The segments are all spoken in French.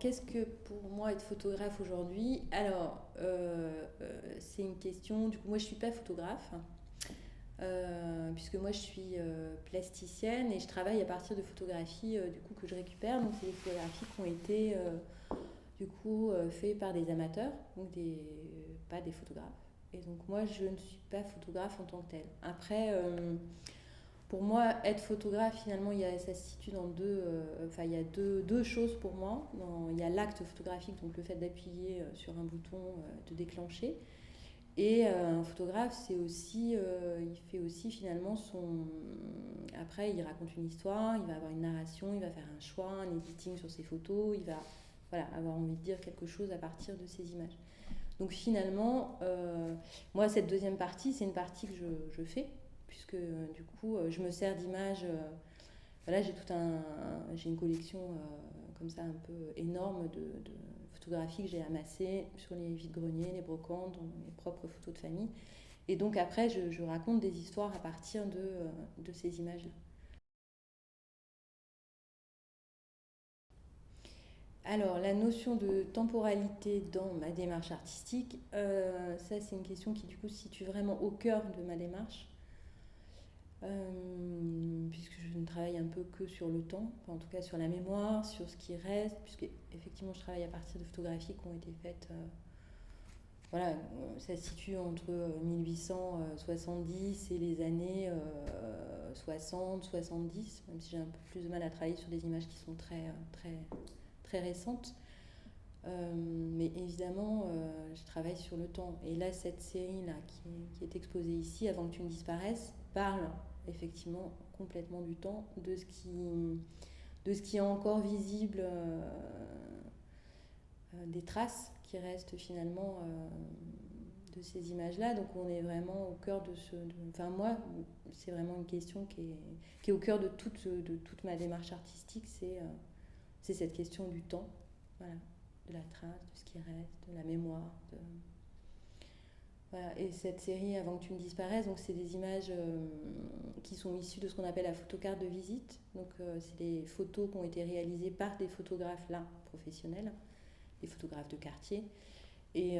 qu'est-ce que pour moi être photographe aujourd'hui? Alors, c'est une question. Du coup, moi, je suis pas photographe, puisque moi, je suis plasticienne et je travaille à partir de photographies du coup que je récupère. Donc, c'est des photographies qui ont été du coup faites par des amateurs, donc pas des photographes. Et donc, moi, je ne suis pas photographe en tant que telle. Après. Pour moi, être photographe, finalement, ça se situe dans il y a deux choses pour moi. Il y a l'acte photographique, donc le fait d'appuyer sur un bouton, de déclencher. Et un photographe, il fait aussi finalement son. Après, il raconte une histoire, il va avoir une narration, il va faire un choix, un editing sur ses photos, il va voilà, avoir envie de dire quelque chose à partir de ces images. Donc finalement, moi, cette deuxième partie, c'est une partie que je fais, puisque du coup, je me sers d'images. Voilà, j'ai une collection comme ça un peu énorme de photographies que j'ai amassées sur les vides-greniers, les brocantes, dans mes propres photos de famille. Et donc après, je raconte des histoires à partir de ces images-là. Alors, la notion de temporalité dans ma démarche artistique, ça c'est une question qui du coup se situe vraiment au cœur de ma démarche, puisque je ne travaille un peu que sur le temps, enfin, en tout cas sur la mémoire, sur ce qui reste, puisque effectivement je travaille à partir de photographies qui ont été faites, voilà, ça se situe entre 1870 et les années 60, 70, même si j'ai un peu plus de mal à travailler sur des images qui sont très récentes. Mais évidemment, je travaille sur le temps. Et là, cette série-là, qui est exposée ici, Avant que tu ne disparaisses, parle effectivement complètement du temps, de ce qui est encore visible, des traces qui restent finalement de ces images-là. Donc on est vraiment au cœur enfin moi, c'est vraiment une question qui est au cœur de toute ma démarche artistique, c'est cette question du temps. Voilà, de la trace, de ce qui reste, de la mémoire. Voilà. Et cette série, Avant que tu ne disparaisses, donc c'est des images qui sont issues de ce qu'on appelle la photocarte de visite. Donc c'est des photos qui ont été réalisées par des photographes là, professionnels, des photographes de quartier. Et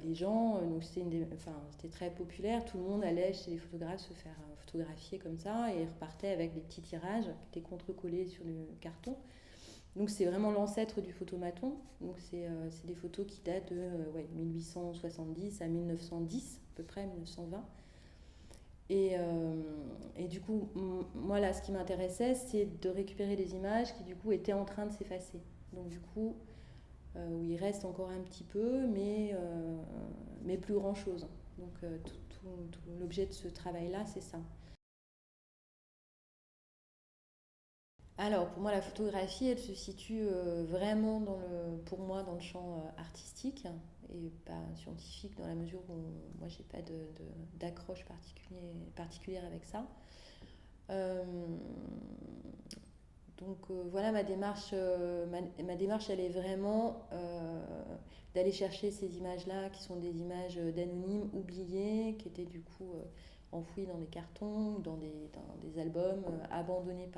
les gens, donc c'était très populaire, tout le monde allait chez les photographes se faire photographier comme ça et repartait avec des petits tirages qui étaient contre-collés sur le carton. Donc c'est vraiment l'ancêtre du photomaton. Donc c'est des photos qui datent de 1870 à 1910, à peu près 1920. Et du coup, moi là, ce qui m'intéressait, c'est de récupérer des images qui du coup étaient en train de s'effacer. Donc du coup, où il reste encore un petit peu, mais plus grand chose. Donc tout l'objet de ce travail-là, c'est ça. Alors, pour moi, la photographie, elle se situe vraiment pour moi, dans le champ artistique et pas scientifique, dans la mesure où moi, j'ai pas d'accroche particulière avec ça. Euh, donc voilà, ma démarche, elle est vraiment d'aller chercher ces images-là, qui sont des images d'anonymes oubliés, qui étaient du coup enfouies dans des cartons, dans des albums, abandonnés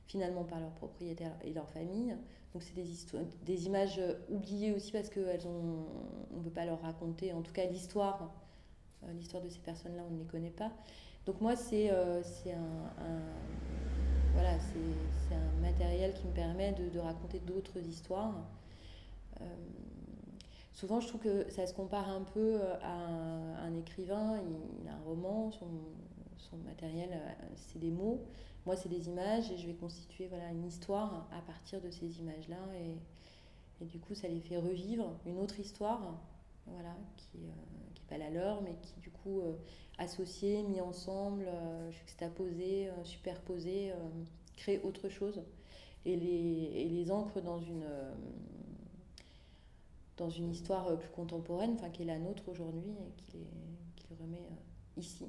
finalement par leurs propriétaires et leur famille. Donc c'est des images oubliées aussi parce qu'on ne peut pas leur raconter, en tout cas l'histoire de ces personnes-là, on ne les connaît pas. Donc moi, c'est voilà, c'est un matériel qui me permet de raconter d'autres histoires. Euh, Souvent, je trouve que ça se compare un peu à un écrivain. Il a un roman, son matériel, c'est des mots. Moi, c'est des images et je vais constituer voilà, une histoire à partir de ces images-là. Et du coup, ça les fait revivre une autre histoire, voilà, qui n'est pas la leur, mais qui, du coup, associée, mis ensemble, juxtaposée, superposée, crée autre chose. Et les ancre dans une histoire plus contemporaine, enfin, qui est la nôtre aujourd'hui et qui les remet ici.